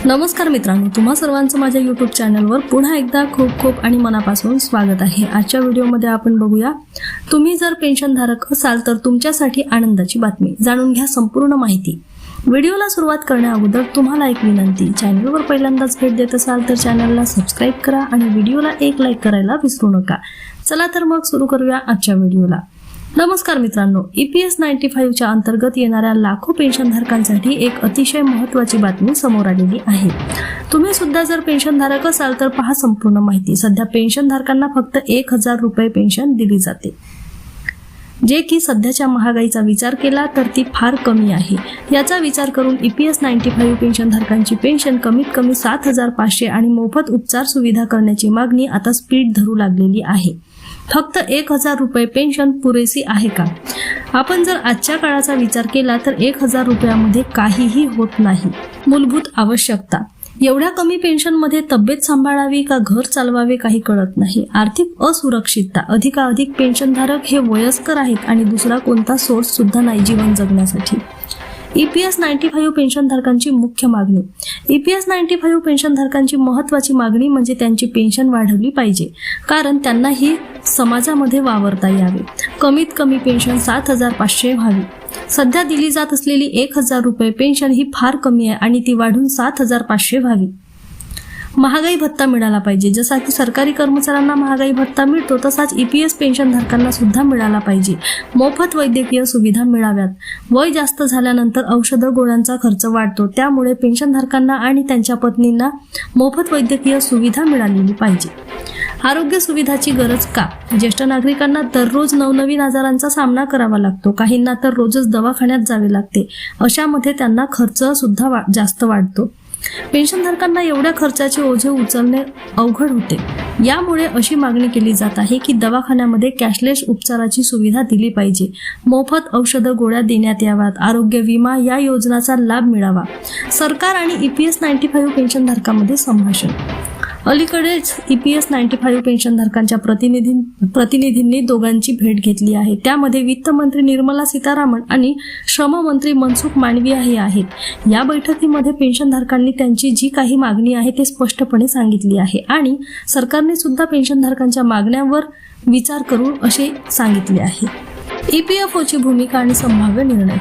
नमस्कार मित्रांनो, तुम्हा सर्वांचं माझ्या यूट्यूब चॅनलवर पुन्हा एकदा खूप खूप आणि मनापासून स्वागत आहे। आजच्या व्हिडिओमध्ये आपण बघूया, तुम्ही जर पेन्शनधारक असाल तर तुमच्यासाठी आनंदाची बातमी। जाणून घ्या संपूर्ण माहिती। व्हिडिओला सुरुवात करण्याअगोदर तुम्हाला एक विनंती, चॅनलवर पहिल्यांदाच भेट देत असाल तर चॅनलला सबस्क्राइब करा आणि व्हिडिओला एक लाईक करायला विसरू नका। चला तर मग सुरू करूया आजच्या व्हिडिओला। नमस्कार मित्रांनो, EPS 95 च्या अंतर्गत येणाऱ्या लाखो पेन्शनधारकांसाठी एक अतिशय महत्त्वाची बातमी समोर आलेली आहे। तुम्ही सुद्धा जर पेन्शनधारक असाल तर पहा संपूर्ण माहिती। सध्या पेन्शनधारकांना फक्त 1000 रुपये पेन्शन दिली जाते, जे की सध्याच्या महागाईचा विचार केला तर ती फार कमी आहे। याचा विचार करून EPS 95 पेन्शनधारकांची पेन्शन कमीत कमी 7500 आणि मोफत उपचार सुविधा करण्याची मागणी आता स्पीड धरू लागलेली आहे। फक्त 1000 रुपये पेन्शन पुरेसी आहे का? आपण जर आजच्या काळाचा विचार केला तर 1000 रुपयामध्ये काहीही होत नाही। मूलभूत आवश्यकता, एवढ्या कमी पेन्शनमध्ये तब्येत सांभाळावी का घर चालवावे काही कळत नाही। आर्थिक असुरक्षितता, अधिकाधिक पेन्शनधारक हे वयस्कर आहेत आणि दुसरा कोणता सोर्स सुद्धा नाही जीवन जगण्यासाठी। EPS 95 पेन्शनधारकांची मुख्य मागणी। EPS 95 पेन्शनधारकांची महत्त्वाची मागणी म्हणजे त्यांची पेन्शन वाढवली पाहिजे, कारण त्यांना ही समाजामध्ये वावरता यावे। कमीत कमी पेन्शन 7500 व्हावी। सध्या दिली जात असलेली 1000 रुपये पेन्शन ही फार कमी आहे आणि ती वाढून 7500 व्हावी। महागाई भत्ता मिळाला पाहिजे। जसा की सरकारी कर्मचाऱ्यांना महागाई भत्ता मिळतो तसाच EPS पेन्शनधारकांना सुद्धा मिळाला पाहिजे। मोफत वैद्यकीय सुविधा मिळाव्यात। वय जास्त झाल्यानंतर औषध गोळ्यांचा खर्च वाढतो, त्यामुळे पेन्शनधारकांना आणि त्यांच्या पत्नींना मोफत वैद्यकीय सुविधा मिळालेली पाहिजे। आरोग्य सुविधाची गरज का? ज्येष्ठ नागरिकांना दररोज नवनवीन आजारांचा सामना करावा लागतो, काहींना तर रोजच दवाखान्यात जावे लागते। अशामध्ये त्यांना खर्च सुद्धा जास्त वाढतो। पेन्शनधारकांना एवढ्या खर्चाचे ओझे उचलणे अवघड होते। यामुळे अशी मागणी केली जात आहे की दवाखान्यामध्ये कॅशलेस उपचाराची सुविधा दिली पाहिजे। मोफत औषध गोळ्या देण्यात याव्यात। आरोग्य विमा या योजनांचा लाभ मिळावा। सरकार आणि EPS 95 पेन्शनधारकांमध्ये संभाषण। अलीकडेच EPS 95 पेन्शनधारकांच्या प्रतिनिधींनी दोघांची भेट घेतली आहे। त्यामध्ये वित्तमंत्री निर्मला सीतारामन आणि श्रममंत्री मनसुख मांडविया हे आहेत। या बैठकीमध्ये पेन्शनधारकांनी त्यांची जी काही मागणी आहे ते स्पष्टपणे सांगितली आहे आणि सरकारने सुद्धा पेन्शनधारकांच्या मागण्यांवर विचार करू असे सांगितले आहे। EPFO ची भूमिका आणि संभाव्य निर्णय।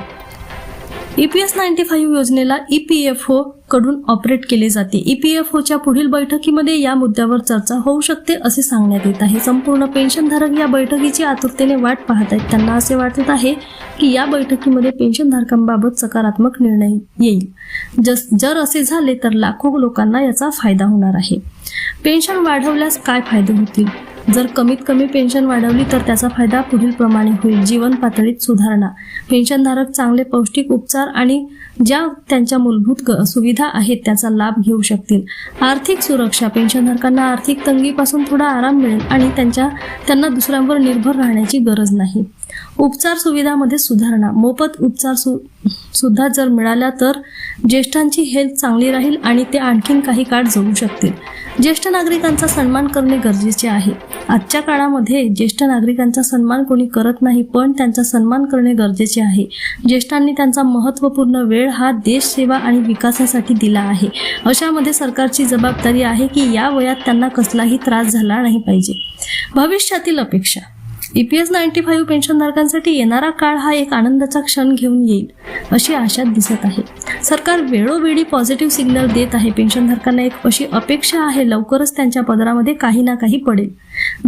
EPS 95 योजनेला EPFO कडून ऑपरेट केले जाते। EPFO च्या पुढील बैठकीमध्ये या मुद्द्यावर चर्चा होऊ शकते असे सांगण्यात येत आहे। संपूर्ण पेन्शनधारक या बैठकीची आतुरतेने वाट पाहत आहेत। त्यांना असे वाटत आहे की या बैठकीमध्ये पेन्शनधारकांबाबत सकारात्मक निर्णय येईल। जर असे झाले तर लाखो लोकांना याचा फायदा होणार आहे। पेन्शन वाढवल्यास काय फायदे होतील? जर कमीत कमी पेन्शन वाढवली तर त्याचा फायदा पुढील प्रमाणे होईल। जीवन पातळीत सुधारणा, पेन्शनधारक चांगले पौष्टिक उपचार आणि ज्या त्यांच्या मूलभूत सुविधा आहेत त्याचा लाभ घेऊ शकतील। आर्थिक सुरक्षा, पेन्शनधारकांना आर्थिक तंगीपासून थोडा आराम मिळेल आणि त्यांना दुसऱ्यांवर निर्भर राहण्याची गरज नाही। उपचार सुविधामध्ये सुधारणा, मोफत उपचार सुद्धा जर मिळाल्या तर ज्येष्ठांची हेल्थ चांगली राहील आणि ते आणखीन काही काळ जगू शकतील। ज्येष्ठ नागरिकांचा सन्मान करणे गरजेचे आहे। आजच्या काळामध्ये ज्येष्ठ नागरिकांचा सन्मान कोणी करत नाही, पण त्यांचा सन्मान करणे गरजेचे आहे। ज्येष्ठांनी त्यांचा महत्त्वपूर्ण वेळ हा देश सेवा आणि विकासासाठी दिला आहे। अशामध्ये सरकारची जबाबदारी आहे की या वयात त्यांना कसलाही त्रास झाला नाही पाहिजे। भविष्यातील अपेक्षा, EPS 95 पेन्शनधारकांसाठी येणारा काळ हा एक आनंदाचा क्षण घेऊन येईल अशी आशा दिसत आहे। सरकार वेळोवेळी पॉझिटिव्ह सिग्नल देत आहे। पेन्शनधारकांना एक अशी अपेक्षा आहे लवकरच त्यांच्या पदरामध्ये काही ना काही पडेल।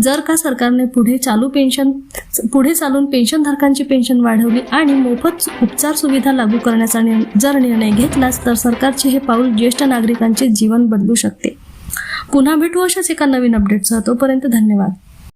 जर का सरकारने पुढे चालून पेन्शनधारकांची पेन्शन वाढवली आणि मोफत उपचार सुविधा लागू करण्याचा जर निर्णय घेतलास तर सरकारचे हे पाऊल ज्येष्ठ नागरिकांचे जीवन बदलू शकते। पुन्हा भेटू अशाच एका नवीन अपडेटसह। तोपर्यंत धन्यवाद।